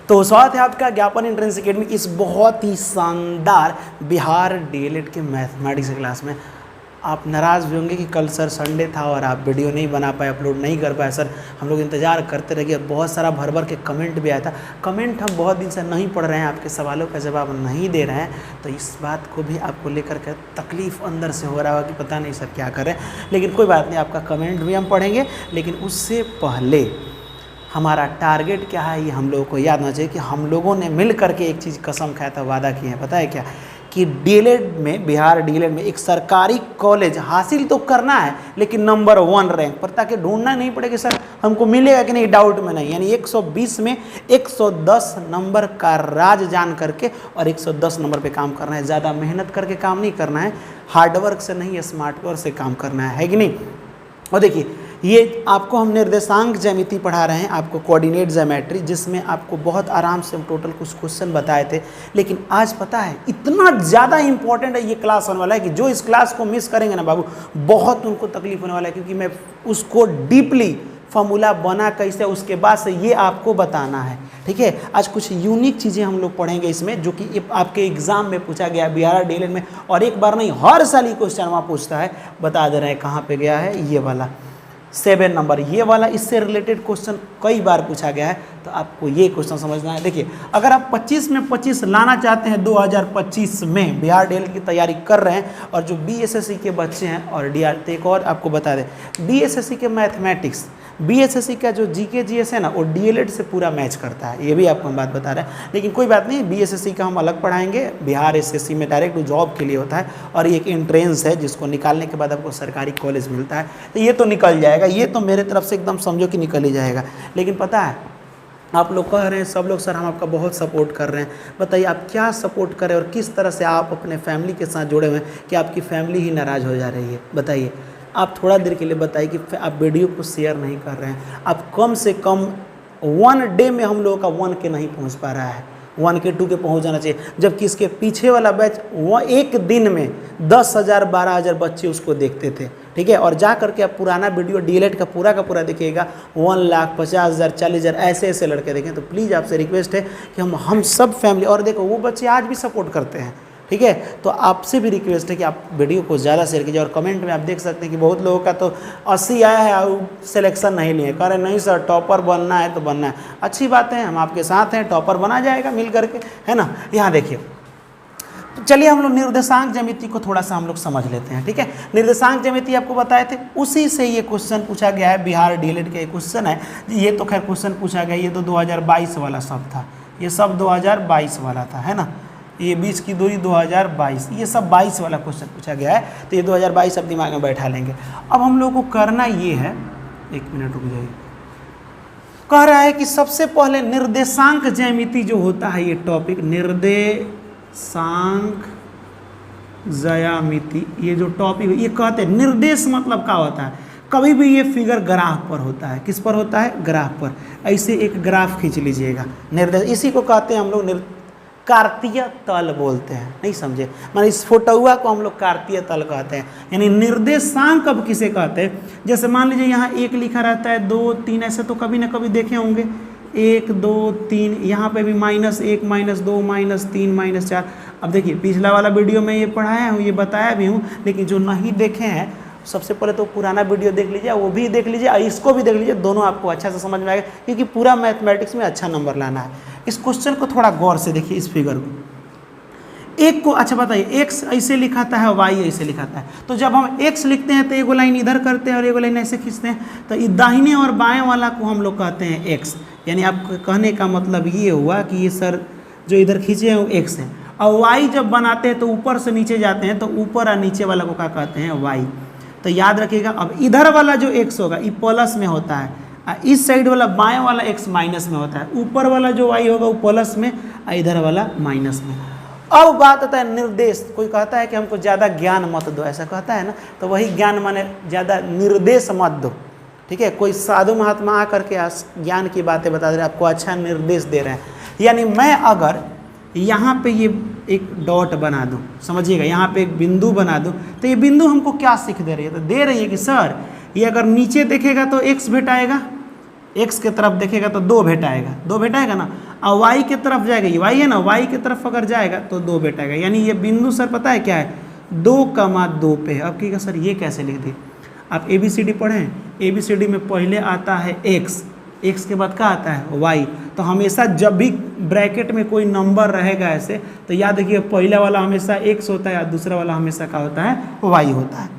तो स्वागत है आपका ज्ञापन एंट्रेंस एकेडमी इस बहुत ही शानदार बिहार डीएलएड के मैथमेटिक्स क्लास में। आप नाराज़ भी होंगे कि कल सर संडे था और आप वीडियो नहीं बना पाए, अपलोड नहीं कर पाए। सर हम लोग इंतज़ार करते रह गए, बहुत सारा भर भर के कमेंट भी आया था। कमेंट हम बहुत दिन से नहीं पढ़ रहे हैं, आपके सवालों का जवाब नहीं दे रहे हैं, तो इस बात को भी आपको लेकर के तकलीफ़ अंदर से हो रहा होगा कि पता नहीं सर क्या कर रहे हैं। लेकिन कोई बात नहीं, आपका कमेंट भी हम पढ़ेंगे। लेकिन उससे पहले हमारा टारगेट क्या है ये हम लोगों को याद होना चाहिए कि हम लोगों ने मिल करके एक चीज़ कसम खाया था, वादा किए हैं। पता है क्या? कि डीएलएड में, बिहार डीएलएड में एक सरकारी कॉलेज हासिल तो करना है लेकिन नंबर 1 रैंक पर, ताकि ढूंढना नहीं पड़े कि सर हमको मिलेगा कि नहीं, डाउट में नहीं। यानी 120 में 110 नंबर का राज जान करके और 110 नंबर पे काम करना है। ज़्यादा मेहनत करके काम नहीं करना है, हार्डवर्क से नहीं, स्मार्ट वर्क से काम करना है कि नहीं। और देखिए, ये आपको हम निर्देशांक ज्यामिति पढ़ा रहे हैं, आपको कोऑर्डिनेट ज्योमेट्री, जिसमें आपको बहुत आराम से हम टोटल कुछ क्वेश्चन बताए थे। लेकिन आज पता है इतना ज़्यादा इंपॉर्टेंट है ये क्लास होने वाला है कि जो इस क्लास को मिस करेंगे ना बाबू, बहुत उनको तकलीफ होने वाला है, क्योंकि मैं उसको डीपली फॉर्मूला बना कैसे उसके बाद से ये आपको बताना है। ठीक है, आज कुछ यूनिक चीज़ें हम लोग पढ़ेंगे इसमें, जो कि आपके एग्जाम में पूछा गया है बिहार डीएलएड में, और एक बार नहीं हर साल ये क्वेश्चन वहाँ पूछता है। बता दे रहे हैं कहाँ पे गया है, ये वाला 7 नंबर, ये वाला इससे रिलेटेड क्वेश्चन कई बार पूछा गया है, तो आपको ये क्वेश्चन समझना है। देखिए, अगर आप 25 में 25 लाना चाहते हैं 2025 में, बिहार डीएलएड की तैयारी कर रहे हैं, और जो बीएसएससी के बच्चे हैं और डीआर, एक और आपको बता दें, बीएसएससी के मैथमेटिक्स, बीएसएससी का जो जीके जीएस है ना, वो डीएलएड से पूरा मैच करता है। ये भी आपको हम बात बता रहे हैं। लेकिन कोई बात नहीं, बीएसएससी का हम अलग पढ़ाएंगे, बिहार एसएससी में डायरेक्ट जॉब के लिए होता है, और ये एक एंट्रेंस है जिसको निकालने के बाद आपको सरकारी कॉलेज मिलता है। तो ये तो निकल जाएगा, ये तो मेरे तरफ से एकदम समझो कि निकल ही जाएगा। लेकिन पता है, आप लोग कह रहे हैं सब लोग, सर हम आपका बहुत सपोर्ट कर रहे हैं। बताइए आप क्या सपोर्ट करें और किस तरह से आप अपने फैमिली के साथ जुड़े हुए हैं कि आपकी फैमिली ही नाराज़ हो जा रही है। बताइए, आप थोड़ा देर के लिए बताइए कि आप वीडियो को शेयर नहीं कर रहे हैं। आप कम से कम 1 डे में हम लोगों का 1 के नहीं पहुंच पा रहा है, 1 के 2 के पहुंच जाना चाहिए। जबकि इसके पीछे वाला बैच वो एक दिन में 10,000 12,000 बच्चे उसको देखते थे। ठीक है, और जा करके आप पुराना वीडियो डीएलएड का पूरा देखिएगा, 1,50,000 40,000 ऐसे लड़के देखें। तो प्लीज़ आपसे रिक्वेस्ट है कि हम सब फैमिली, और देखो वो बच्चे आज भी सपोर्ट करते हैं। ठीक है, तो आपसे भी रिक्वेस्ट है कि आप वीडियो को ज़्यादा शेयर कीजिए। और कमेंट में आप देख सकते हैं कि बहुत लोगों का तो 80 आया है और सिलेक्शन नहीं लिए, कह रहे नहीं सर टॉपर बनना है तो बनना है। अच्छी बात है, हम आपके साथ हैं, टॉपर बना जाएगा मिल करके, है ना। यहाँ देखिए, तो चलिए हम लोग निर्देशांक ज्यामिति को थोड़ा सा हम लोग समझ लेते हैं। ठीक है, निर्देशांक ज्यामिति आपको बताए थे, उसी से ये क्वेश्चन पूछा गया है। बिहार डीएलएड का एक क्वेश्चन है, ये तो खैर क्वेश्चन पूछा गया, ये तो 2022 वाला सब था, ये सब 2022 वाला था, है ना। ये बीच की दूरी 2022, ये सब 22 वाला क्वेश्चन पूछा गया है, तो ये 2022 अब दिमाग में बैठा लेंगे। अब हम लोगों को करना ये है, 1 मिनट रुक जाइए। कह रहा है कि सबसे पहले निर्देशांक ज्यामिति जो होता है, ये टॉपिक निर्देशांक ज्यामिति, ये जो टॉपिक, ये कहते हैं निर्देश मतलब क्या होता है। कभी भी ये फिगर ग्राफ पर होता है, किस पर होता है, ग्राफ पर। ऐसे एक ग्राफ खींच लीजिएगा, निर्देश, इसी को कहते हैं हम लोग कार्तीय तल बोलते हैं। नहीं समझे, माने इस फोटोआ को हम लोग कार्तीय तल कहते हैं। यानी निर्देशांक अब किसे कहते हैं, जैसे मान लीजिए यहाँ 1 लिखा रहता है, 2 3, ऐसे तो कभी ना कभी देखे होंगे, 1 2 3, यहाँ पे भी -1 -2 -3 -4। अब देखिए, पिछला वाला वीडियो में ये पढ़ाया हूँ, ये बताया भी हूँ, लेकिन जो नहीं देखे हैं सबसे पहले तो पुराना वीडियो देख लीजिए, वो भी देख लीजिए और इसको भी देख लीजिए, दोनों आपको अच्छा से समझ में आएगा, क्योंकि पूरा मैथमेटिक्स में अच्छा नंबर लाना है। इस क्वेश्चन को थोड़ा गौर से देखिए, इस फिगर को, एक को, अच्छा बताइए, x ऐसे लिखाता है, y ऐसे लिखाता है, तो जब हम x लिखते हैं तो एगो लाइन इधर करते हैं और एगो लाइन ऐसे खींचते हैं, तो दाहिने और बाएं वाला को हम लोग कहते हैं x। यानी आप कहने का मतलब ये हुआ कि ये सर जो इधर खींचे हैं वो x है, और y जब बनाते हैं तो ऊपर से नीचे जाते हैं, तो ऊपर और नीचे वाला को क्या कहते हैं, y। तो याद रखिएगा, अब इधर वाला जो x होगा ये प्लस में होता है, इस साइड वाला बाएं वाला x माइनस में होता है, ऊपर वाला जो y होगा वो प्लस में, इधर वाला माइनस में। अब बात आता है निर्देश। कोई कहता है कि हमको ज़्यादा ज्ञान मत दो, ऐसा कहता है ना, तो वही ज्ञान माने ज़्यादा निर्देश मत दो। ठीक है, कोई साधु महात्मा आकर के ज्ञान की बातें बता दे रहे हैं, आपको अच्छा निर्देश दे रहे हैं। यानी मैं अगर यहाँ पे ये एक डॉट बना दूँ, समझिएगा, यहाँ पे एक बिंदु बना दूँ, तो ये बिंदु हमको क्या सीख दे रही है, तो दे रही है कि सर ये अगर नीचे देखेगा तो x भेटाएगा, एक्स के तरफ देखेगा तो 2 भेटाएगा, 2 भेटाएगा ना, और वाई की तरफ जाएगा, ये वाई है ना, वाई की तरफ अगर जाएगा तो 2 भेटाएगा। यानी ये बिंदु सर पता है क्या है, 2,2 पे है। अब कहिएगा सर ये कैसे लिख दी, आप ABCD पढ़ें, ABCD में पहले आता है एक्स, एक्स के बाद क्या आता है वाई, तो हमेशा जब भी ब्रैकेट में कोई नंबर रहेगा ऐसे तो याद रखिए पहला वाला हमेशा एक्स होता है और दूसरा वाला हमेशा क्या होता है, वाई होता है।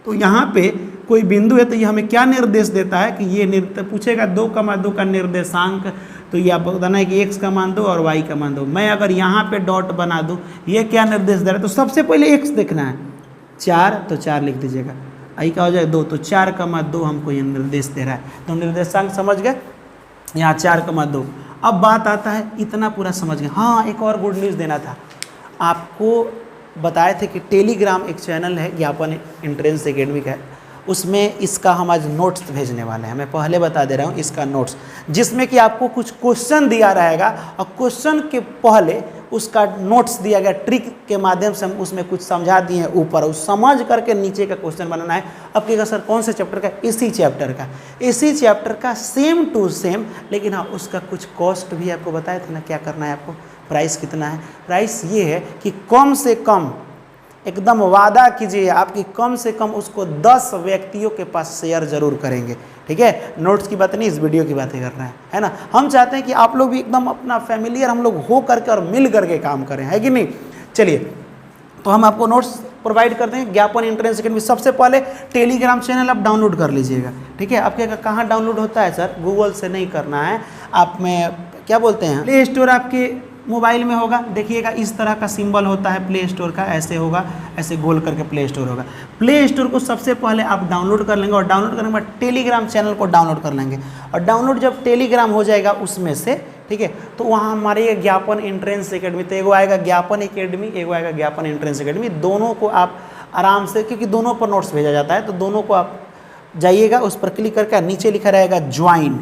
तो यहाँ पे कोई बिंदु है तो ये हमें क्या निर्देश देता है कि ये पूछेगा 2,2 का निर्देशांक, तो ये आप बताना है कि एक्स का मान दो और वाई का मान दो। मैं अगर यहाँ पे डॉट बना दूँ, ये क्या निर्देश दे रहा है, तो सबसे पहले एक्स देखना है, 4 तो 4 लिख दीजिएगा, आई का हो जाएगा 2, तो 4,2 हमको ये निर्देश दे रहा है। तो निर्देशांक समझ गए, यहाँ 4,2। अब बात आता है, इतना पूरा समझ गए। हाँ, एक और गुड न्यूज़ देना था आपको, बताए थे कि टेलीग्राम एक चैनल है ज्ञापन एंट्रेंस एकेडमी का है, उसमें इसका हम आज नोट्स भेजने वाले हैं। मैं पहले बता दे रहा हूँ इसका नोट्स, जिसमें कि आपको कुछ क्वेश्चन दिया रहेगा और क्वेश्चन के पहले उसका नोट्स दिया गया, ट्रिक के माध्यम से हम उसमें कुछ समझा दिए हैं ऊपर, उस समझ करके नीचे का क्वेश्चन बनाना है। अब कहेगा सर कौन से चैप्टर का, इसी चैप्टर का सेम टू सेम, लेकिन हाँ उसका कुछ कॉस्ट भी आपको बताए थे ना, क्या करना है आपको, प्राइस कितना है। प्राइस ये है कि कम से कम एकदम वादा कीजिए आपकी कम से कम उसको 10 व्यक्तियों के पास शेयर जरूर करेंगे, ठीक है। नोट्स की बात नहीं, इस वीडियो की बातें कर रहे हैं, है ना। हम चाहते हैं कि आप लोग भी एकदम अपना फैमिलियर हम लोग हो करके और मिल करके काम करें, है कि नहीं। चलिए, तो हम आपको नोट्स प्रोवाइड करते हैं ज्ञापन एंट्रेंस एकेडमी। सबसे पहले टेलीग्राम चैनल आप डाउनलोड कर लीजिएगा, ठीक है। आपके कहाँ डाउनलोड होता है सर, गूगल से नहीं करना है, आप में क्या बोलते हैं, प्ले स्टोर आपके मोबाइल में होगा, देखिएगा इस तरह का सिंबल होता है प्ले स्टोर का, ऐसे होगा, ऐसे गोल करके प्ले स्टोर होगा। प्ले स्टोर को सबसे पहले आप डाउनलोड कर लेंगे और डाउनलोड करने के बाद टेलीग्राम चैनल को डाउनलोड कर लेंगे। और डाउनलोड जब टेलीग्राम हो जाएगा उसमें से, ठीक है, तो वहाँ हमारे ज्ञापन एंट्रेंस एकेडमी, तो एगो आएगा ज्ञापन एकेडमी, एगो आएगा ज्ञापन एंट्रेंस एकेडमी, दोनों को आप आराम से, क्योंकि दोनों पर नोट्स भेजा जाता है, तो दोनों को आप जाइएगा, उस पर क्लिक करके नीचे लिखा रहेगा ज्वाइन,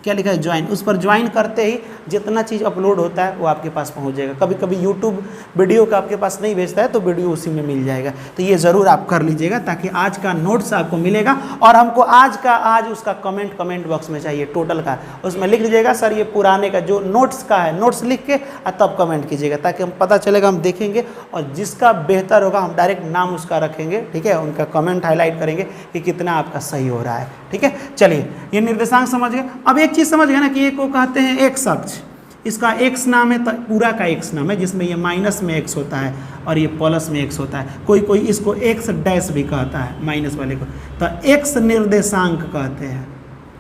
क्या लिखा है ज्वाइन, उस पर ज्वाइन करते ही जितना चीज़ अपलोड होता है वो आपके पास पहुंच जाएगा। कभी कभी यूट्यूब वीडियो का आपके पास नहीं भेजता है तो वीडियो उसी में मिल जाएगा, तो ये ज़रूर आप कर लीजिएगा ताकि आज का नोट्स आपको मिलेगा। और हमको आज उसका कमेंट बॉक्स में चाहिए टोटल का, उसमें लिख दीजिएगा सर ये पुराने का जो नोट्स का है, नोट्स लिख के और तब कमेंट कीजिएगा ताकि हम पता चलेगा, हम देखेंगे और जिसका बेहतर होगा हम डायरेक्ट नाम उसका रखेंगे, ठीक है, उनका कमेंट हाईलाइट करेंगे कि कितना आपका सही हो रहा है, ठीक है। चलिए, ये निर्देशांक समझ गए। अब एक चीज़ समझ गए ना कि एक को कहते हैं एक्स अक्ष, इसका एक्स नाम है, पूरा का एक्स नाम है, जिसमें ये माइनस में एक्स होता है और ये प्लस में एक्स होता है। कोई इसको एक्स डैश भी कहता है, माइनस वाले को, तो एक्स निर्देशांक कहते हैं।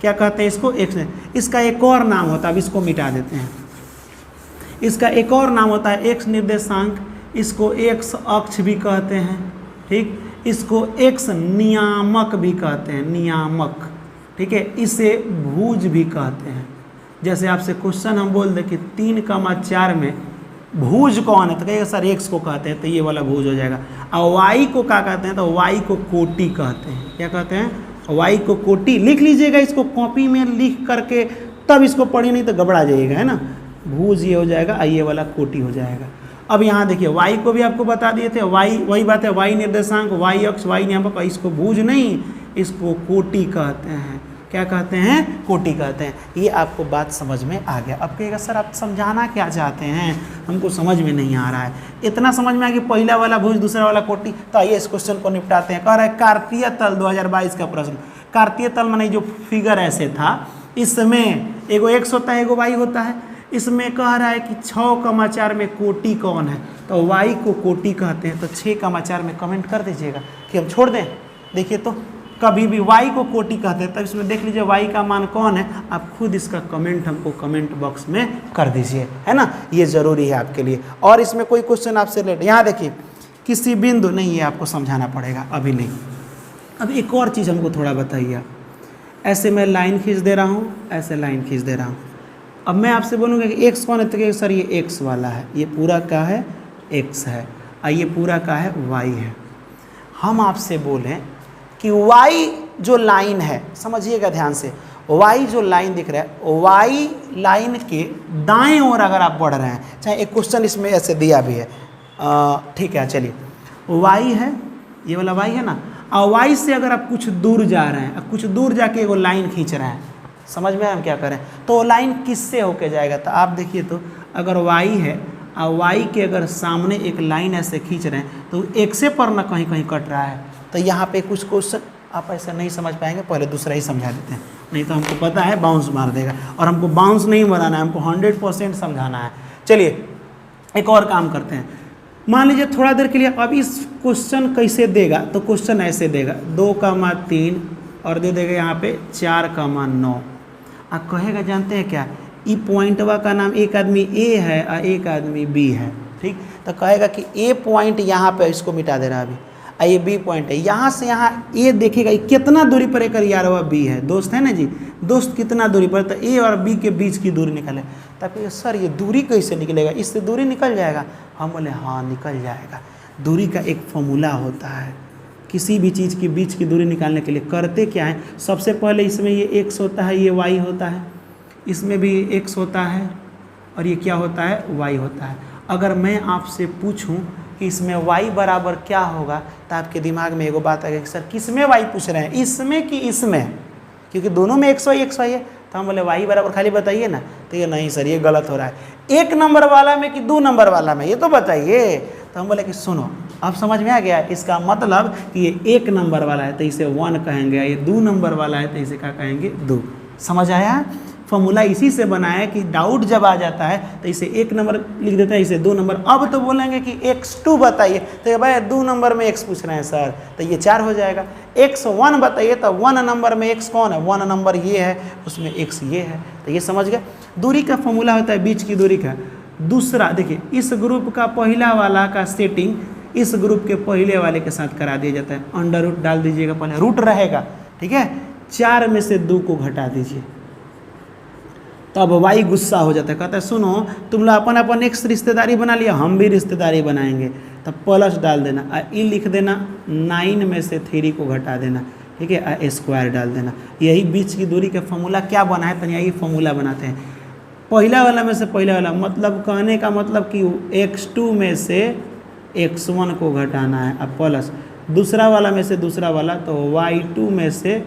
क्या कहते हैं इसको, एक्स। इसका एक और नाम होता है, अब इसको मिटा देते हैं, इसका एक और नाम होता है एक्स निर्देशांक, इसको एक्स अक्ष भी कहते हैं, ठीक। इसको एक्स नियामक भी कहते हैं, नियामक, ठीक है। इसे भुज भी कहते हैं। जैसे आपसे क्वेश्चन हम बोल दें कि 3,4 में भुज कौन है, तो कहिएगा सर एक्स को कहते हैं, तो ये वाला भुज हो जाएगा। और वाई को क्या कहते हैं, तो वाई को कोटि कहते हैं। क्या कहते हैं, वाई को कोटि। लिख लीजिएगा इसको कॉपी में लिख करके, तब इसको पढ़ी, नहीं तो घबरा जाइएगा, है ना। भुज ये हो जाएगा, ये वाला कोटि हो जाएगा। अब यहाँ देखिए वाई को भी आपको बता दिए थे, वाई वही बात है, वाई निर्देशांक, वाई अक्ष, वाई नियामक, इसको भुज नहीं, इसको कोटि कहते हैं। क्या कहते हैं, कोटि कहते हैं। ये आपको बात समझ में आ गया। अब कहिएगा सर आप समझाना क्या चाहते हैं, हमको समझ में नहीं आ रहा है। इतना समझ में आ कि पहला वाला भुज, दूसरा वाला कोटि। तो आइए इस क्वेश्चन को निपटाते हैं। कह रहा है कार्तीय तल 2022 का प्रश्न। कार्तीय तल माने जो फिगर ऐसे था, इसमें एगो एक्स होता है, एगो वाई होता है। इसमें कह रहा है कि 6,4 में कोटि कौन है, तो वाई को कोटि कहते हैं। तो 6,4 में कमेंट कर दीजिएगा कि हम छोड़ दें। देखिए तो कभी भी वाई को कोटि कहते हैं, तब इसमें देख लीजिए वाई का मान कौन है, आप खुद इसका कमेंट हमको कमेंट बॉक्स में कर दीजिए, है ना। ये ज़रूरी है आपके लिए। और इसमें कोई क्वेश्चन आपसे लेट, यहाँ देखिए किसी बिंदु नहीं, ये आपको समझाना पड़ेगा, अभी नहीं। अब एक और चीज़ हमको थोड़ा बताइए। ऐसे मैं लाइन खींच दे रहा हूँ, ऐसे लाइन खींच दे रहा हूँ। अब मैं आपसे बोलूँगा कि एक्स कौन है, तो सर ये एक्स वाला है, ये पूरा का है एक्स है, और ये पूरा का है वाई है। हम आपसे बोलें कि वाई जो लाइन है, समझिएगा ध्यान से, वाई जो लाइन दिख रहा है, वाई लाइन के दाएं ओर अगर आप बढ़ रहे हैं, चाहे एक क्वेश्चन इसमें ऐसे दिया भी है, ठीक है, चलिए वाई है, ये वाला वाई है ना, और वाई से अगर आप कुछ दूर जा रहे हैं, कुछ दूर जाके एगो लाइन खींच रहे हैं, समझ में हम क्या करें? तो लाइन किससे होके जाएगा? तो आप देखिए, तो अगर y है और y के अगर सामने एक लाइन ऐसे खींच रहे हैं तो x पर ना कहीं कहीं कट रहा है। तो यहाँ पे कुछ क्वेश्चन आप ऐसा नहीं समझ पाएंगे, पहले दूसरा ही समझा देते हैं, नहीं तो हमको पता है बाउंस मार देगा, और हमको बाउंस नहीं मारना है, हमको 100% समझाना है। चलिए एक और काम करते हैं। मान लीजिए थोड़ा देर के लिए, अब इस क्वेश्चन कैसे देगा? तो क्वेश्चन ऐसे देगा 2,3 और दे देगा यहाँ पे 4,9। अब कहेगा जानते हैं क्या, ई पॉइंटवा का नाम एक आदमी ए है और एक आदमी बी है, ठीक। तो कहेगा कि ए पॉइंट यहाँ पे, इसको मिटा दे रहा है अभी, ये बी पॉइंट है, यहाँ से यहाँ ए देखेगा कितना दूरी पर एक यार वह बी है, दोस्त है ना जी, दोस्त कितना दूरी पर, तो ए और बी के बीच की दूरी निकले। तब सर ये दूरी कैसे निकलेगा, इससे दूरी निकल जाएगा? हम बोले हाँ निकल जाएगा। दूरी का एक फॉर्मूला होता है, किसी भी चीज़ के बीच की दूरी निकालने के लिए करते क्या है, सबसे पहले इसमें ये x होता है, ये y होता है, इसमें भी x होता है और ये क्या होता है, y होता है। अगर मैं आपसे पूछूं कि इसमें y बराबर क्या होगा, तो आपके दिमाग में एगो बात आएगा कि सर किस में y पूछ रहे हैं, इसमें कि इसमें, क्योंकि दोनों में x y है। तो हम बोले y बराबर खाली बताइए ना, तो ये नहीं सर ये गलत हो रहा है, 1 नंबर वाला में कि 2 नंबर वाला में, ये तो बताइए। तो हम बोले कि सुनो अब समझ में आ गया, इसका मतलब कि ये 1 नंबर वाला है तो इसे 1 कहेंगे, ये 2 नंबर वाला है तो इसे क्या कहेंगे, 2। समझ आया? फॉर्मूला इसी से बनाया है कि डाउट जब आ जाता है तो इसे 1 नंबर लिख देते हैं, इसे 2 नंबर। अब तो बोलेंगे कि x2 बताइए, तो भाई 2 नंबर में x पूछ रहे हैं सर, तो ये 4 हो जाएगा। x1 बताइए, तो 1 नंबर में x कौन है, 1 नंबर ये है, उसमें x ये है। तो ये समझ गए, दूरी का फॉर्मूला होता है बीच की दूरी का। दूसरा देखिए, इस ग्रुप का पहला वाला का सेटिंग इस ग्रुप के पहले वाले के साथ करा दिया जाता है। अंडर रूट डाल दीजिएगा, पहले रूट रहेगा, ठीक है। 4 में से 2 को घटा दीजिए, तब y गुस्सा हो जाता है, कहता है सुनो तुम लोग अपन अपन x रिश्तेदारी बना लिया, हम भी रिश्तेदारी बनाएंगे, तब प्लस डाल देना, ई लिख देना, 9 में से 3 को घटा देना, ठीक है, स्क्वायर डाल देना। यही बीच की दूरी का फॉर्मूला क्या बना है, तो यही फॉर्मूला बनाते हैं। पहला वाला में से पहला वाला, मतलब कहने का मतलब कि x2 में से x1 को घटाना है, अब प्लस दूसरा वाला में से दूसरा वाला, तो y2 में से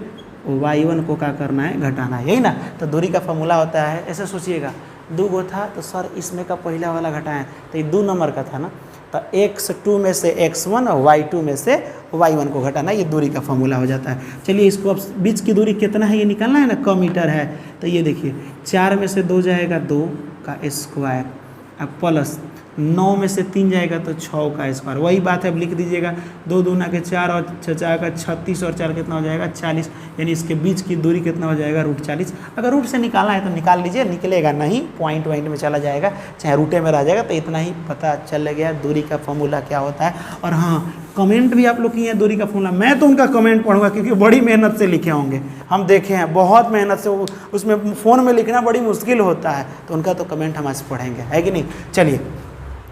y1 को क्या करना है, घटाना है, यही ना। तो दूरी का फॉर्मूला होता है, ऐसे सोचिएगा 2 गो था तो सर इसमें का पहला वाला घटाएं तो ये 2 नंबर का था ना, तो x2 में से x1 और y2 में से y1 को घटाना, ये दूरी का फॉर्मूला हो जाता है। चलिए इसको अब बीच की दूरी कितना है ये निकालना है ना, क मीटर है, तो ये देखिए 4 में से 2 जाएगा 2 का स्क्वायर, अब प्लस 9 में से 3 जाएगा तो 6 का स्क्वायर, वही बात है, अब लिख दीजिएगा 2 दूना के 4 और 4 का 36 और 4 कितना हो जाएगा 40, यानी इसके बीच की दूरी कितना हो जाएगा, √40। अगर रूट से निकालना है तो निकाल लीजिए, निकलेगा नहीं पॉइंट में चला जाएगा, चाहे रूटे में रह जाएगा। तो इतना ही पता चल गया दूरी का फॉर्मूला क्या होता है। और हाँ, कमेंट भी आप लोग किए हैं दूरी का फॉर्मूला, मैं तो उनका कमेंट पढ़ूंगा क्योंकि बड़ी मेहनत से लिखे होंगे, हम देखे हैं बहुत मेहनत से, उसमें फ़ोन में लिखना बड़ी मुश्किल होता है, तो उनका तो कमेंट हम आज पढ़ेंगे, है कि नहीं। चलिए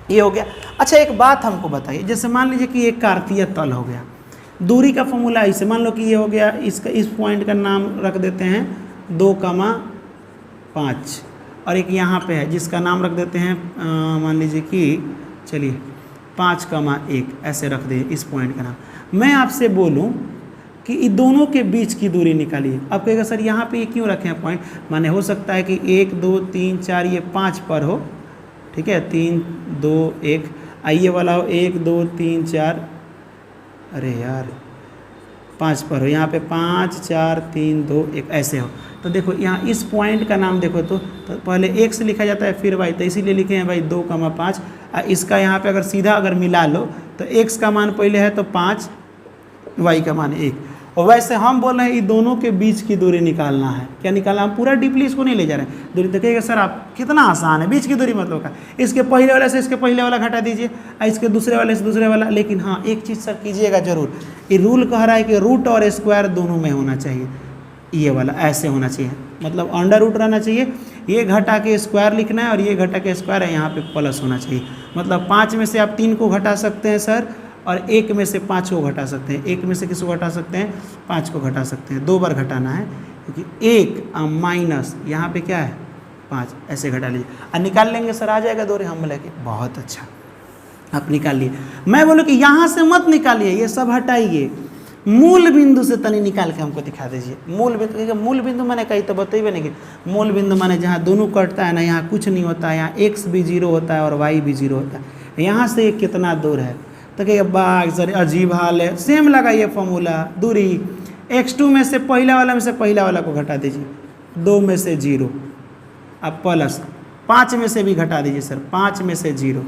ये हो गया। अच्छा एक बात हमको बताइए, जैसे मान लीजिए कि एक कार्तीय तल हो गया, दूरी का फॉर्मूला इसे मान लो कि ये हो गया, इसका इस पॉइंट का नाम रख देते हैं 2,5 और एक यहाँ पे है जिसका नाम रख देते हैं मान लीजिए कि चलिए 5,1 ऐसे रख दें इस पॉइंट का नाम। मैं आपसे बोलूँ कि इन दोनों के बीच की दूरी निकालिए, अब कहेगा सर यहाँ पे ये क्यों रखे हैं पॉइंट, माने हो सकता है कि 1 2 3 4 ये 5 पर हो, ठीक है, 3 2 1, आइए वाला हो 1 2 3 4, अरे यार 5 पर हो, यहाँ पे 5 4 3 2 1 ऐसे हो। तो देखो यहाँ इस पॉइंट का नाम देखो तो पहले x लिखा जाता है फिर y, तो इसीलिए लिखे हैं भाई 2,5। इसका यहाँ पे अगर सीधा अगर मिला लो तो x का मान पहले है तो 5, y का मान 1। और वैसे हम बोल रहे हैं इन दोनों के बीच की दूरी निकालना है, क्या निकालना, हम पूरा डीपली इसको नहीं ले जा रहे हैं। दूरी देखिएगा सर आप कितना आसान है, बीच की दूरी मतलब का, इसके पहले वाले से इसके पहले वाला घटा दीजिए, इसके दूसरे वाले से दूसरे वाला। लेकिन हाँ एक चीज़ सर कीजिएगा जरूर, ये रूल कह रहा है कि रूट और स्क्वायर दोनों में होना चाहिए, ये वाला ऐसे होना चाहिए, मतलब अंडर रूट रहना चाहिए, ये घटा के स्क्वायर लिखना है और ये घटा के स्क्वायर है, यहाँ पे प्लस होना चाहिए। मतलब 5 में से आप 3 को घटा सकते हैं सर, और 1 में से 5 को घटा सकते हैं, 1 में से किसको घटा सकते हैं, 5 को घटा सकते हैं, 2 बार घटाना है, क्योंकि 1 माइनस यहाँ पे क्या है 5, ऐसे घटा लीजिए और निकाल लेंगे सर, आ जाएगा दूरी। हम बोले कि बहुत अच्छा आप निकाल लिए। मैं बोलूँ कि यहाँ से मत निकालिए, ये सब हटाइए, मूल बिंदु से तनी निकाल के हमको दिखा दीजिए। मूल बिंदु, क्योंकि मूल बिंदु मैंने कही तो बताइए नहीं कि मूल बिंदु माने जहाँ दोनों कटता है ना, यहाँ कुछ नहीं होता है, यहाँ x भी 0 होता है और y भी 0 होता है। यहाँ से कितना दूर है तो कहिए बाग सर अजीब हाल है। सेम लगाइए फॉर्मूला, दूरी x2 में से पहला वाला में से पहला वाला को घटा दीजिए, 2 में से 0, अब प्लस 5 में से भी घटा दीजिए सर, 5 में से 0,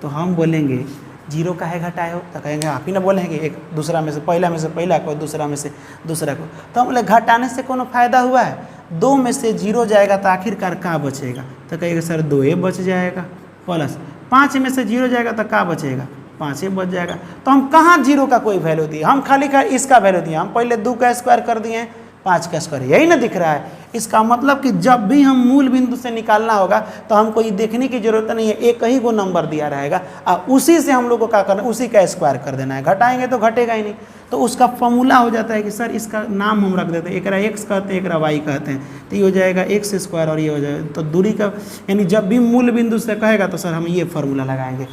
तो हम बोलेंगे 0 का है घटाए हो, तो कहेंगे आप ही ना बोलेंगे एक दूसरा में से पहला को, दूसरा में से दूसरा को, तो हम बोले घटाने से कोनो फायदा हुआ है? 2 में से 0 जाएगा तो आखिरकार का बचेगा? तो कहेगा सर 2 बच जाएगा, प्लस 5 में से 0 जाएगा तो का बचेगा? 5 बच जाएगा। तो हम कहाँ 0 का कोई वैल्यू दिए, हम खाली का इसका वैल्यू दिए, हम पहले 2 का स्क्वायर कर दिए, 5 का स्क्वायर, यही ना दिख रहा है। इसका मतलब कि जब भी हम मूल बिंदु से निकालना होगा तो हमको ये देखने की जरूरत नहीं है, एक ही को नंबर दिया रहेगा और उसी से हम लोग को क्या करना है, उसी का स्क्वायर कर देना है। घटाएंगे तो घटेगा ही नहीं, तो उसका फॉर्मूला हो जाता है कि सर इसका नाम हम रख देते हैं, एक x कहते हैं, एक y कहते हैं, तो ये हो जाएगा x स्क्वायर और ये हो जाएगा, तो दूरी का यानी जब भी मूल बिंदु से कहेगा तो सर हम ये फार्मूला लगाएंगे,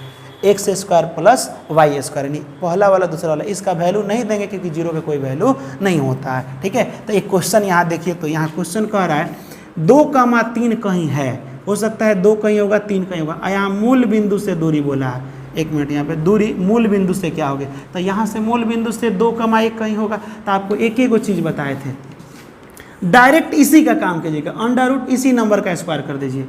x square plus y square, यानी पहला वाला दूसरा वाला, इसका वैल्यू नहीं देंगे क्योंकि 0 का कोई वैल्यू नहीं होता है। ठीक है, तो एक क्वेश्चन यहाँ देखिए, तो यहाँ क्वेश्चन कह रहा है 2,3 कहीं है, हो सकता है 2 कहीं होगा 3 कहीं होगा, यहाँ मूल बिंदु से दूरी बोला है। एक मिनट, यहाँ पे दूरी मूल बिंदु से क्या होगी, तो यहाँ से मूल बिंदु से 2,1 कहीं होगा, तो आपको एक ही चीज़ बताए थे, डायरेक्ट इसी का काम कीजिएगा, अंडर रूट इसी नंबर का स्क्वायर कर दीजिए,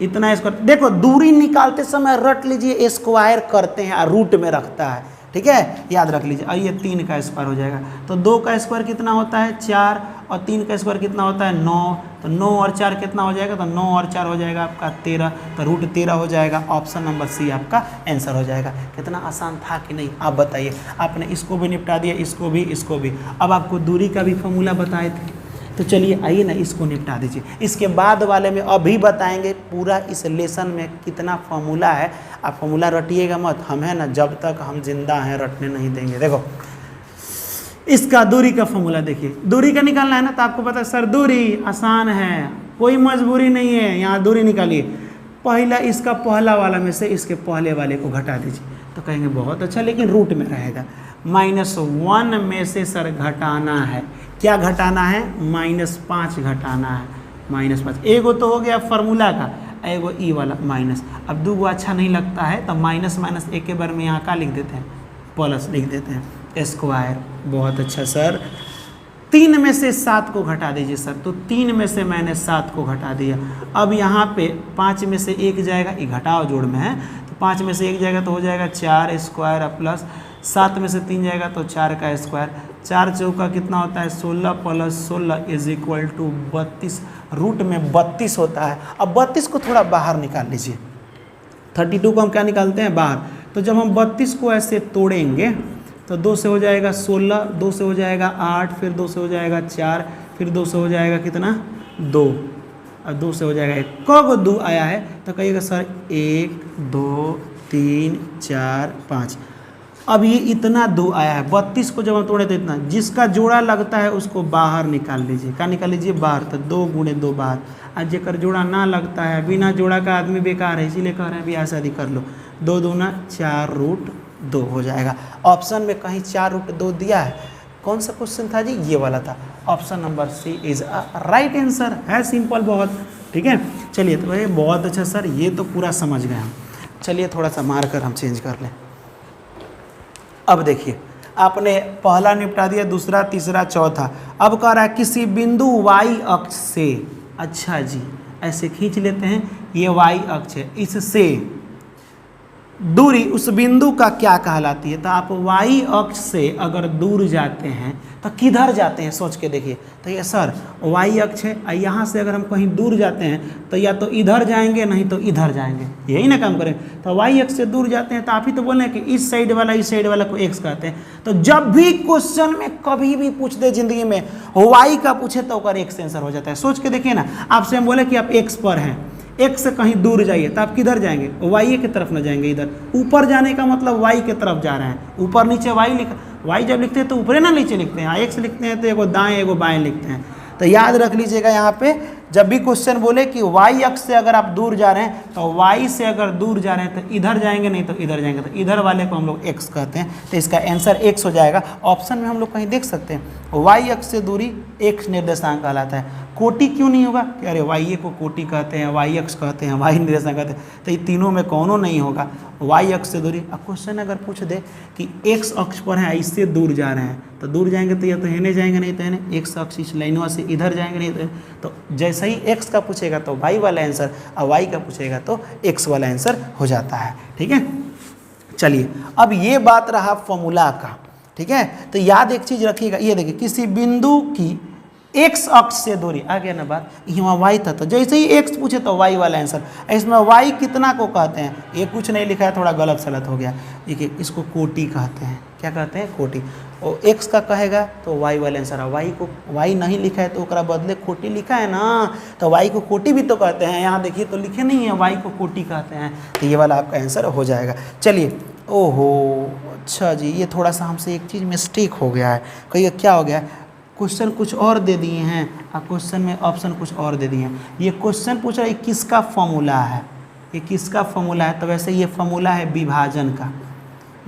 इतना स्क्वायर। देखो दूरी निकालते समय रट लीजिए, स्क्वायर करते हैं और रूट में रखता है, ठीक है, याद रख लीजिए। और ये 3 का स्क्वायर हो जाएगा, तो 2 का स्क्वायर कितना होता है 4, और 3 का स्क्वायर कितना होता है 9, तो 9 और 4 कितना हो जाएगा, तो 9 और 4 हो जाएगा आपका 13, तो रूट 13 हो जाएगा। ऑप्शन नंबर सी आपका आंसर हो जाएगा। कितना आसान था कि नहीं, आप बताइए। आपने इसको भी निपटा दिया, इसको भी। अब आपको दूरी का भी फॉर्मूला बताए थे, तो चलिए आइए ना इसको निपटा दीजिए। इसके बाद वाले में अभी बताएंगे पूरा इस लेसन में कितना फॉर्मूला है। आप फॉर्मूला रटिएगा मत, हम है ना जब तक हम जिंदा हैं रटने नहीं देंगे। देखो इसका दूरी का फॉर्मूला देखिए, दूरी का निकालना है ना, तो आपको पता है सर दूरी आसान है, कोई मजबूरी नहीं है। यहाँ दूरी निकालिए, पहला इसका पहला वाला में से इसके पहले वाले को घटा दीजिए, तो कहेंगे बहुत अच्छा, लेकिन रूट में रहेगा। -1 में से सर घटाना है, क्या घटाना है, -5 घटाना है, -5। एगो तो हो गया फार्मूला का, एगो ई वाला माइनस। अब 2 गो अच्छा नहीं लगता है तो माइनस एक के बार में यहाँ का लिख देते हैं, प्लस लिख देते हैं, स्क्वायर। बहुत अच्छा सर। 3 में से 7 को घटा दीजिए सर, तो 3 में से मैंने 7 को घटा दिया। अब यहाँ पे 5 में से 1 जाएगा, ये घटाओ जोड़ में है, तो 5 में से 1 जाएगा तो हो जाएगा 4 स्क्वायर प्लस 7 में से 3 जाएगा तो 4 का स्क्वायर। 4 चौका कितना होता है 16 plus 16 is equal to 32। Root में 32 होता है। अब 32 को थोड़ा बाहर निकाल लीजिए, 32 को हम क्या निकालते हैं बाहर। तो जब हम 32 को ऐसे तोड़ेंगे तो 2 से हो जाएगा 16, 2 से हो जाएगा 8, फिर 2 से हो जाएगा 4, फिर 2 से हो जाएगा कितना 2, और 2 से हो जाएगा 1। कब 2 आया है तो कहिएगा सर 1 2 3 4 5। अब ये इतना 2 आया है, 32 को जब हम तोड़े तो इतना, जिसका जोड़ा लगता है उसको बाहर निकाल लीजिए। क्या निकाल लीजिए बाहर, तो 2 × 2 बाहर। आज जेकर जोड़ा ना लगता है, बिना जोड़ा का आदमी बेकार है, इसीलिए कह रहे हैं ब्याह शादी कर लो। 2 दूना 4 रूट 2 हो जाएगा। ऑप्शन में कहीं 4 रूट 2 दिया है, कौन सा क्वेश्चन था जी, ये वाला था। Option number C is a right answer है, सिंपल बहुत। ठीक है, चलिए तो भाई बहुत अच्छा सर, ये तो पूरा समझ गए हम। चलिए थोड़ा सा मार कर हम चेंज कर लें। अब देखिए आपने पहला निपटा दिया, दूसरा, तीसरा, चौथा। अब कह रहा है किसी बिंदु y अक्ष से, अच्छा जी ऐसे खींच लेते हैं, ये y अक्ष है, इससे दूरी उस बिंदु का क्या कहलाती है। तो आप y अक्ष से अगर दूर जाते हैं तो किधर जाते हैं, सोच के देखिए। तो ये सर y अक्ष है, यहाँ से अगर हम कहीं दूर जाते हैं तो या तो इधर जाएंगे नहीं तो इधर जाएंगे, यही ना काम करें। तो y अक्ष से दूर जाते हैं तो आप ही तो बोले कि इस साइड वाला को x कहते हैं। तो जब भी क्वेश्चन में कभी भी पूछ दे जिंदगी में y का पूछे तो x आंसर हो जाता है। सोच के देखिए ना, आपसे हम बोले कि आप x पर हैं, x से कहीं दूर जाइए तो आप किधर जाएंगे, y की तरफ ना जाएंगे, इधर ऊपर जाने का मतलब y की तरफ जा रहे हैं। ऊपर नीचे y लिखा, y जब लिखते हैं तो ऊपरे ना नीचे लिखते हैं, x लिखते हैं तो एगो दाएं एगो बाएं लिखते हैं। तो याद रख लीजिएगा यहाँ पे जब भी क्वेश्चन बोले कि y अक्ष से अगर आप दूर जा रहे हैं तो y से अगर दूर जा रहे हैं तो इधर जाएंगे, नहीं तो इधर जाएंगे, तो इधर वाले को हम लोग x कहते हैं, तो इसका आंसर x हो जाएगा। ऑप्शन में हम लोग कहीं देख सकते हैं y अक्ष से दूरी x निर्देशांक कहलाता है। कोटि क्यों नहीं होगा कि अरे y को कोटि कहते हैं, y अक्ष कहते हैं, y निर्देशांक कहते हैं, तो ये तीनों में कौनों नहीं होगा। y अक्ष से दूरी, अब क्वेश्चन अगर पूछ दे कि x अक्ष पर है, इससे दूर जा रहे हैं, तो दूर जाएंगे तो या तो हेने जाएंगे, नहीं तो हेने, x अक्ष इस लाइनों से इधर जाएंगे, नहीं तो जैसे ही x का पूछेगा तो y वाला आंसर, और y का पूछेगा तो x वाला आंसर हो जाता है। ठीक है, चलिए अब ये बात रहा फॉर्मूला का। ठीक है, तो याद एक चीज रखिएगा, ये देखिए किसी बिंदु की x अक्ष से दूरी, आ गया ना बात, यहाँ y था तो जैसे ही x पूछे तो y वाला आंसर। इसमें y कितना को कहते हैं, ये कुछ नहीं लिखा है, थोड़ा गलत सलत हो गया। देखिए इसको कोटि कहते हैं, क्या कहते हैं, कोटि। और x का कहेगा तो y वाला आंसर है। y को y नहीं लिखा है तो ओकरा बदले कोटि लिखा है ना, तो y को कोटि भी तो कहते हैं। यहाँ देखिए तो लिखे नहीं है, y को कोटि कहते हैं, तो ये वाला आपका आंसर हो जाएगा। चलिए, ओहो अच्छा जी, ये थोड़ा सा हमसे एक चीज़ मिस्टेक हो गया है। कहिए क्या हो गया है, क्वेश्चन कुछ और दे दिए हैं और क्वेश्चन में ऑप्शन कुछ और दे दिए हैं। ये क्वेश्चन पूछ रहा है किसका फॉर्मूला है, ये किसका फॉर्मूला है, तो वैसे ये फॉर्मूला है विभाजन का,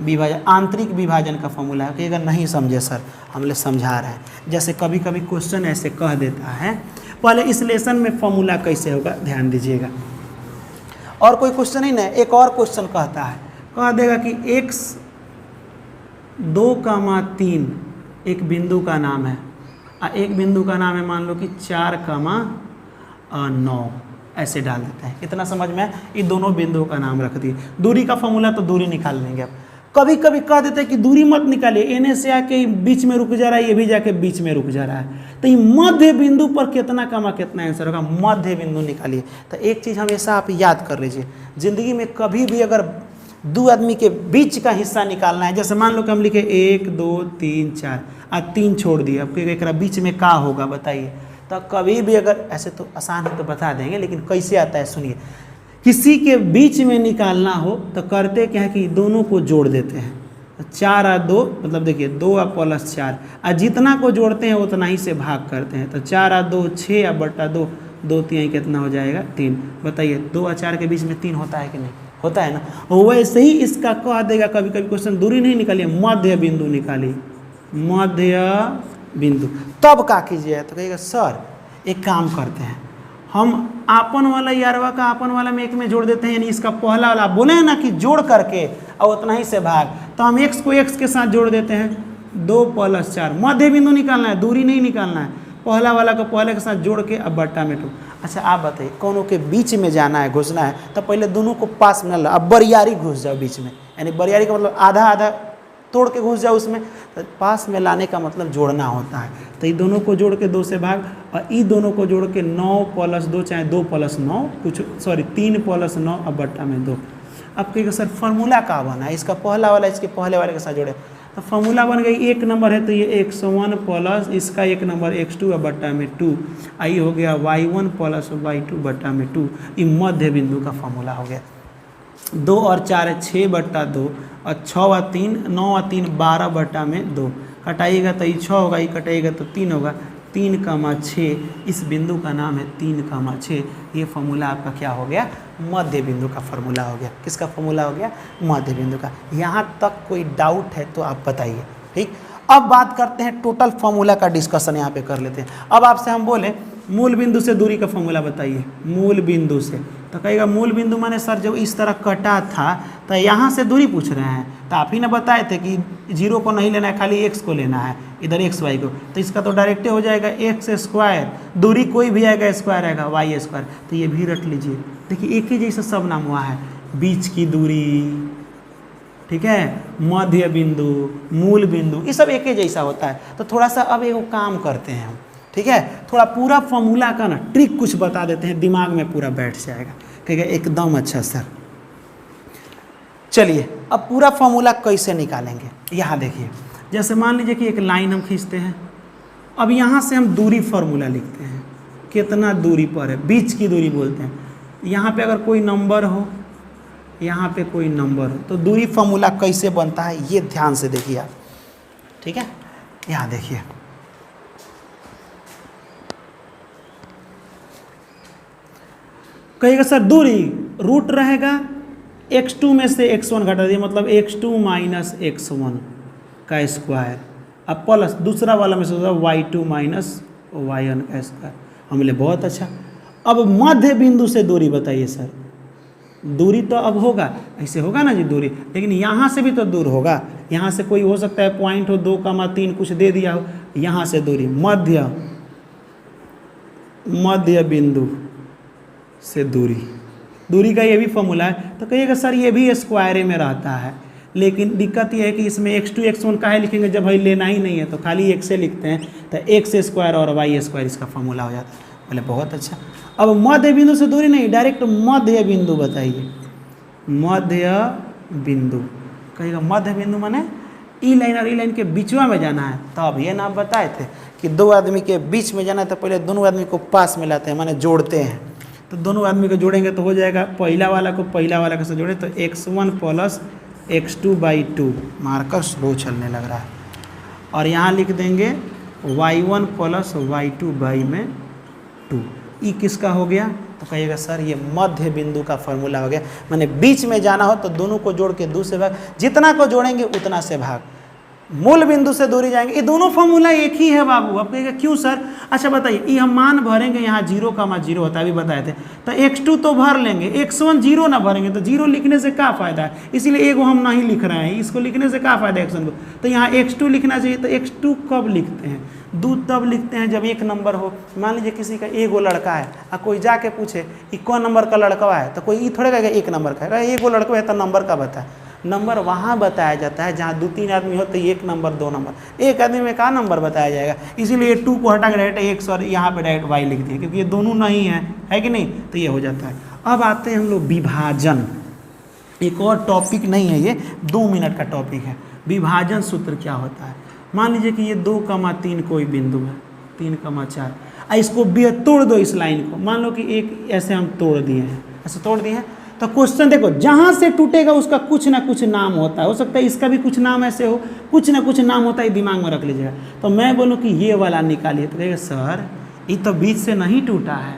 विभाजन, आंतरिक विभाजन का फॉर्मूला है। कि अगर नहीं समझे सर, हम लोग समझा रहे हैं। जैसे कभी कभी क्वेश्चन ऐसे कह देता है, पहले इस लेसन में फॉर्मूला कैसे होगा ध्यान दीजिएगा। और कोई क्वेश्चन ही नहीं, एक और क्वेश्चन कहता है, कह देगा कि x 2,3 एक बिंदु का नाम है, एक बिंदु का नाम है मान लो कि 4,9, ऐसे डाल देता है। इतना समझ में, ये दोनों बिंदुओं का नाम रख दिए। दूरी का फॉर्मूला तो दूरी निकाल लेंगे। अब कभी कभी कह देते हैं कि दूरी मत निकालिए, एने से आके बीच में रुक जा रहा है, ये भी जाके बीच में रुक जा रहा है, तो ये मध्य बिंदु पर कितना कमा कितना आंसर होगा, मध्य बिंदु निकालिए। तो एक चीज़ हमेशा आप याद कर लीजिए, जिंदगी में कभी भी अगर दो आदमी के बीच का हिस्सा निकालना है, जैसे मान लो कि हम लिखे 1 2 3 4 और 3 छोड़ दिए, अब एक बीच में क्या होगा बताइए। तो कभी भी अगर ऐसे तो आसान है तो बता देंगे, लेकिन कैसे आता है सुनिए। किसी के बीच में निकालना हो तो करते क्या है कि दोनों को जोड़ देते हैं, 4 और 2 मतलब देखिए 2 और प्लस 4, और जितना को जोड़ते हैं उतना ही से भाग करते हैं। तो 4 और 2 6 और बटा 2, 2 3 कितना हो जाएगा 3। बताइए 2 और 4 के बीच में 3 होता है कि नहीं, होता है ना। वैसे ही इसका कह देगा कभी कभी क्वेश्चन, दूरी नहीं निकालिए, मध्य बिंदु निकालिए, मध्य बिंदु। तब क्या कीजिए, तो कहिएगा सर एक काम करते हैं, हम आपन वाला यारवा का आपन वाला में एक में जोड़ देते हैं, यानी इसका पहला वाला बोले हैं ना कि जोड़ करके और उतना ही से भाग, तो हम x को x के साथ जोड़ देते हैं, 2 प्लस 4, मध्य बिंदु निकालना है, दूरी नहीं निकालना है। पहला वाला को पहले के साथ जोड़ के अब बट्टा में 2। अच्छा आप बताइए, कौनों के बीच में जाना है, घुसना है, तो पहले दोनों को पास में ला, अब बरियारी घुस जाओ बीच में, यानी बरियारी का मतलब आधा आधा तोड़ के घुस जाओ उसमें। तो पास में लाने का मतलब जोड़ना होता है। तो ये दोनों को जोड़ के 2 से भाग, और ये दोनों को जोड़ के 9 प्लस 2 चाहे 2 प्लस 9 कुछ, सॉरी 3 प्लस 9 अब बट्टा में 2। अब कहिएगा सर फार्मूला का बना है, इसका पहला वाला इसके पहले वाले के साथ जोड़े, तो फार्मूला बन गई, एक नंबर है तो ये x1 प्लस इसका एक नंबर x2 और बट्टा में 2, आई हो गया y1 प्लस y2 बट्टा में 2। ये मध्य बिंदु का फार्मूला हो गया। 2 और 4 है 6 बट्टा 2, और 6 और 3 9 और 3 12 बट्टा में 2, कटाइएगा तो ये 6 होगा, ये कटाइएगा तो 3 होगा, 3,6। इस बिंदु का नाम है 3,6। ये फार्मूला आपका क्या हो गया, मध्य बिंदु का फार्मूला हो गया। किसका फार्मूला हो गया, मध्य बिंदु का। यहाँ तक कोई डाउट है तो आप बताइए। ठीक, अब बात करते हैं टोटल फार्मूला का डिस्कशन यहाँ पे कर लेते हैं। अब आपसे हम बोले मूल बिंदु से दूरी का फॉर्मूला बताइए, मूल बिंदु से, तो कहेगा मूल बिंदु माने सर जब इस तरह कटा था तो यहाँ से दूरी पूछ रहे हैं, तो आप ही ने बताए थे कि 0 को नहीं लेना है, खाली x को लेना है, इधर x y को, तो इसका तो डायरेक्ट हो जाएगा x स्क्वायर, दूरी कोई भी आएगा स्क्वायर आएगा y स्क्वायर, तो ये भी रट लीजिए। देखिए एक ही जैसा सब नाम हुआ है, बीच की दूरी, ठीक है, मध्य बिंदु, मूल बिंदु, ये सब एक ही जैसा होता है। तो थोड़ा सा अब एक काम करते हैं हम, ठीक है, थोड़ा पूरा फॉर्मूला का ना ट्रिक कुछ बता देते हैं, दिमाग में पूरा बैठ जाएगा। ठीक है, एकदम अच्छा सर। चलिए अब पूरा फॉर्मूला कैसे निकालेंगे, यहाँ देखिए। जैसे मान लीजिए कि एक लाइन हम खींचते हैं, अब यहाँ से हम दूरी फॉर्मूला लिखते हैं, कितना दूरी पर है, बीच की दूरी बोलते हैं। यहाँ पे अगर कोई नंबर हो, यहाँ पे कोई नंबर हो, तो दूरी फॉर्मूला कैसे बनता है ये ध्यान से देखिए आप। ठीक है, यहाँ देखिए, कहिएगा सर दूरी रूट रहेगा x2 में से x1 घटा दिए, मतलब x2 माइनस x1 का स्क्वायर, अब प्लस दूसरा वाला में से होगा y2 माइनस y1 का स्क्वायर। हम बोले बहुत अच्छा। अब मध्य बिंदु से दूरी बताइए सर। दूरी तो अब होगा, ऐसे होगा ना जी दूरी, लेकिन यहाँ से भी तो दूर होगा। यहाँ से कोई हो सकता है पॉइंट हो 2,3 कुछ दे दिया हो, यहाँ से दूरी मध्य बिंदु से दूरी का ये भी फॉर्मूला है। तो कहिएगा सर ये भी स्क्वायरे में रहता है, लेकिन दिक्कत ये है कि इसमें x2 x1 काहे लिखेंगे जब भाई लेना ही नहीं है, तो खाली x से लिखते हैं, तो x स्क्वायर और y स्क्वायर इसका फॉर्मूला हो जाता है। बोले बहुत अच्छा। अब मध्य बिंदु से दूरी नहीं, डायरेक्ट मध्य बिंदु बताइए। मध्य बिंदु, कहिएगा मध्य बिंदु माने ई लाइन और ई लाइन के बीचवा में जाना है। तो अब ये नाम बताए थे कि दो आदमी के बीच में जाना है, तो पहले दोनों आदमी को पास में लाते हैं, माने जोड़ते हैं। तो दोनों आदमी को जोड़ेंगे तो हो जाएगा पहला वाला को पहला वाला के साथ जोड़े तो x1 plus x2/2, marker slow चलने लग रहा है, और यहाँ लिख देंगे y1 प्लस y2/2। ई किसका हो गया? तो कहिएगा सर ये मध्य बिंदु का फॉर्मूला हो गया। माने बीच में जाना हो तो दोनों को जोड़ के 2 से भाग, जितना को जोड़ेंगे उतना से भाग। मूल बिंदु से दूरी जाएंगे, ये दोनों फॉर्मूला एक ही है बाबू। अब कहेगा क्यों सर? अच्छा बताइए, ये हम मान भरेंगे यहाँ 0,0 होता है, अभी बताए थे, तो x2 तो भर लेंगे, x1 0 ना भरेंगे तो 0 लिखने से क्या फ़ायदा है? इसीलिए एगो हम नहीं लिख रहे हैं, इसको लिखने से क्या फ़ायदा है x1 को? तो यहाँ x2 लिखना चाहिए। तो x2 कब लिखते हैं? 2 तब लिखते हैं जब एक नंबर हो। मान लीजिए किसी का एगो लड़का है और कोई जाके पूछे कि कौन नंबर का लड़का है, तो कोई ये थोड़े कहेगा एक नंबर का है, एगो लड़का है तो नंबर का बता। नंबर वहाँ बताया जाता है जहाँ 2-3 आदमी हो तो 1 नंबर 2 नंबर, एक आदमी में कहाँ नंबर बताया जाएगा। इसीलिए 2 को हटा के डायरेक्ट x और यहाँ पे डायरेक्ट y लिख दिया, क्योंकि ये दोनों नहीं है कि नहीं, तो ये हो जाता है। अब आते हैं हम लोग विभाजन। एक और टॉपिक नहीं है, ये 2 मिनट का टॉपिक है। विभाजन सूत्र क्या होता है? मान लीजिए कि ये 2,3 कोई बिंदु है, 3,4, इसको तोड़ दो इस लाइन को। मान लो कि एक ऐसे हम तोड़ दिए हैं, ऐसे तोड़ दिए हैं, तो क्वेश्चन देखो, जहाँ से टूटेगा उसका कुछ ना कुछ नाम होता है। हो सकता है इसका भी कुछ नाम ऐसे हो, कुछ ना कुछ नाम होता है, दिमाग में रख लीजिएगा। तो मैं बोलूँ कि ये वाला निकालिए, तो कहेगा सर ये तो बीच से नहीं टूटा है,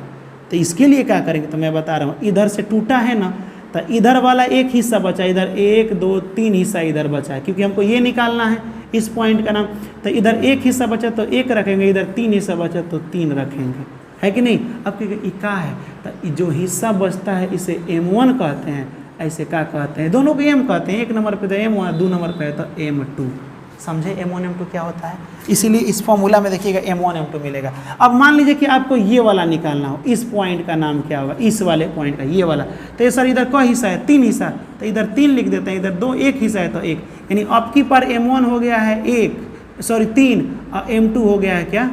तो इसके लिए क्या करेंगे? तो मैं बता रहा हूँ, इधर से टूटा है ना, तो इधर वाला एक हिस्सा बचा, इधर 1 2 3 हिस्सा इधर बचा है, क्योंकि हमको ये निकालना है इस पॉइंट का नाम। तो इधर एक हिस्सा बचा तो 1 रखेंगे, इधर 3 हिस्सा बचा तो 3 रखेंगे, है कि नहीं? अब क्या क्या है? तो जो हिस्सा बचता है इसे m1 कहते हैं, ऐसे क्या कहते हैं? दोनों को m कहते हैं। 1 नंबर पे तो m1, 2 नंबर पे तो m2। समझे m1 m2 क्या होता है? इसीलिए इस फॉर्मूला में देखिएगा m1 m2 मिलेगा। अब मान लीजिए कि आपको ये वाला निकालना हो, इस पॉइंट का नाम क्या होगा? इस वाले पॉइंट का, ये वाला। तो ये सर इधर का हिस्सा है? 3 हिस्सा, तो इधर 3 लिख देते हैं, इधर 2, 1 हिस्सा है तो 1, यानी अब की पर m1 हो गया है 3 और m2 हो गया है क्या?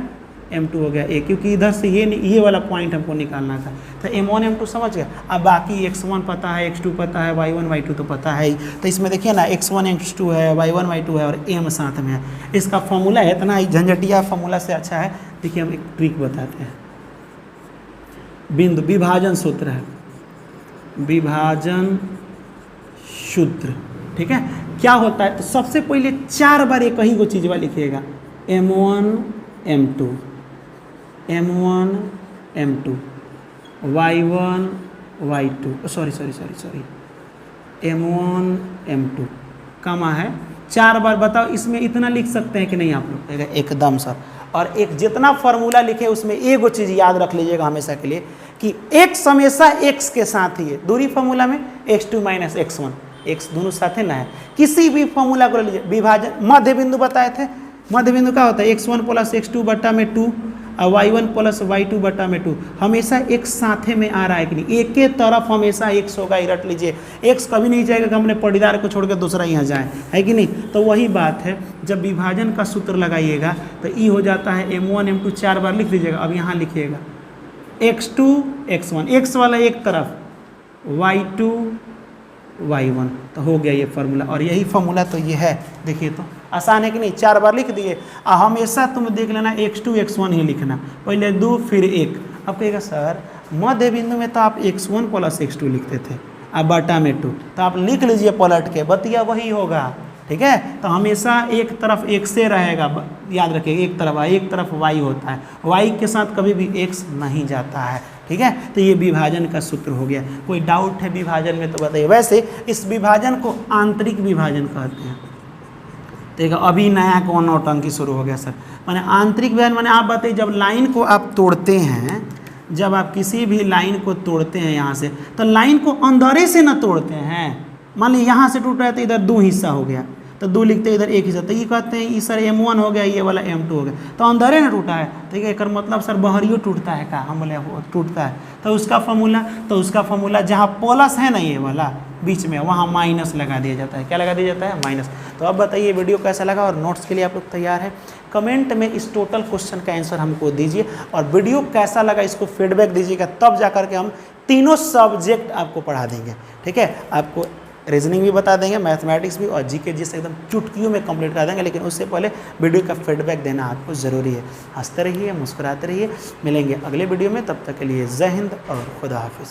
m2 हो गया 1, क्योंकि इधर से ये वाला पॉइंट हमको निकालना था। तो m1 m2 समझ गया। अब बाकी x1 पता है, x2 पता है, y1 y2 तो पता है ही। तो इसमें देखिए ना x1 x2 है, y1 y2 है और m साथ में है। इसका फॉर्मूला है इतना ही झंझटिया, फॉर्मूला से अच्छा है। देखिए हम एक ट्रिक बताते हैं। बिंदु विभाजन सूत्र है, विभाजन सूत्र, ठीक है? क्या होता है? तो सबसे पहले 4 बार एक ही को चीज़ लिखिएगा, m1 m2 m1 m2 y1 y2 sorry m1 m2 कमा है 4 बार। बताओ इसमें इतना लिख सकते हैं कि नहीं आप लोग? एकदम सर। और एक जितना फार्मूला लिखे उसमें एगो चीज़ याद रख लीजिएगा हमेशा के लिए कि x हमेशा x के साथ ही है। दूरी फार्मूला में x2 माइनस x1, x दोनों साथ है ना है। किसी भी फार्मूला को लीजिए, विभाजन मध्य बिंदु बताए थे। मध्य बिंदु क्या होता है? x1 प्लस x2/2 और y1 प्लस y2/2। हमेशा एक साथे में आ रहा है कि नहीं? एक के तरफ हमेशा x होगा, ही रट लीजिए। x कभी नहीं जाएगा कि हमने पटीदार को छोड़ के दूसरा यहाँ जाए, है कि नहीं? तो वही बात है, जब विभाजन का सूत्र लगाइएगा तो ई हो जाता है m1 m2 4 बार लिख लीजिएगा। अब यहाँ लिखिएगा x2 x1, x वाला एक तरफ, y2 y1, तो हो गया ये फार्मूला। और यही फार्मूला तो ये है, देखिए तो आसान है कि नहीं? 4 बार लिख दिए। हमेशा तुम देख लेना x2 x1 ही लिखना, पहले 2 फिर 1। अब कहेगा सर मध्य बिंदु में तो आप x1 प्लस x2 लिखते थे, अब बटा में 2, तो आप लिख लीजिए पलट के, बतिया वही होगा, ठीक है? तो हमेशा एक तरफ x से रहेगा, याद रखिए, एक तरफ y होता है, y के साथ कभी भी x नहीं जाता है। ठीक है, तो ये विभाजन का सूत्र हो गया। कोई डाउट है विभाजन में तो बताइए। वैसे इस विभाजन को आंतरिक विभाजन कहते हैं। देखो अभी नया कौन नौटंकी शुरू हो गया सर, माने आंतरिक विभाजन माने आप बताइए जब लाइन को आप तोड़ते हैं, जब आप किसी भी लाइन को तोड़ते हैं यहाँ से, तो लाइन को अंदर से ना तोड़ते हैं। मान लीजिए यहाँ से टूट रहा है तो इधर 2 हिस्सा हो गया, तो 2 लिखते हैं, इधर 1 हिस्सा, तो ये कहते हैं ये सर M1 हो गया, ये वाला M2 हो गया, तो अंदर ना टूटा है। ठीक है, एक मतलब सर बहरियो टूटता है का, हम बोले टूटता है, तो उसका फॉर्मूला जहाँ प्लस है ना ये वाला बीच में, वहाँ माइनस लगा दिया जाता है। क्या लगा दिया जाता है? माइनस। तो अब बताइए वीडियो कैसा लगा और नोट्स के लिए आप लोग तैयार हैं? कमेंट में इस टोटल क्वेश्चन का आंसर हमको दीजिए और वीडियो कैसा लगा इसको फीडबैक दीजिएगा, तब जा करके हम तीनों सब्जेक्ट आपको पढ़ा देंगे। ठीक है, आपको रीजनिंग भी बता देंगे, मैथमेटिक्स भी, और जीके जिससे एकदम चुटकियों में कंप्लीट कर देंगे। लेकिन उससे पहले वीडियो का फीडबैक देना आपको ज़रूरी है। हंसते रहिए, मुस्कुराते रहिए। मिलेंगे अगले वीडियो में, तब तक के लिए जय हिंद और खुदा हाफिज़।